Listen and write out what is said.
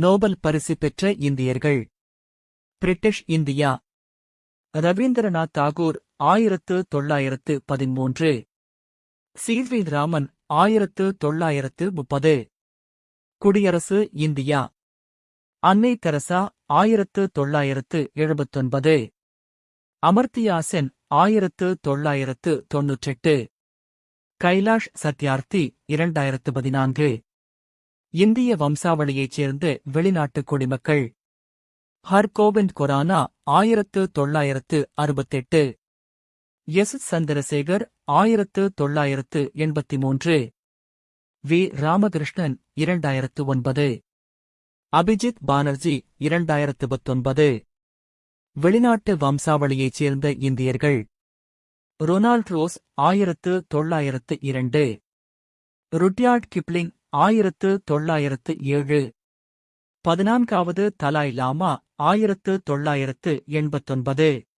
Nobel பரிசு பெற்ற இந்தியர்கள். British India. Rabindranath Tagore 1913. CV. Raman 1930. குடியரசு இந்தியா. அன்னை தெரசா 1979. அமர்த்தியா சென் 1998. கைலாஷ் சத்யார்த்தி 2014. இந்திய வம்சாவளியைச் சேர்ந்த வெளிநாட்டு குடிமக்கள். Hargobind corona 1968. S. Chandrasekhar 1983. We. Ramakrishnan 2009. Abhijit Banerjee 2019. வெளிநாட்டு வம்சாவளியைச் சேர்ந்த இந்தியர்கள். Ronald rose 1902. Rudyard Kipling 1907. 14வது Dalai லாமா 1989.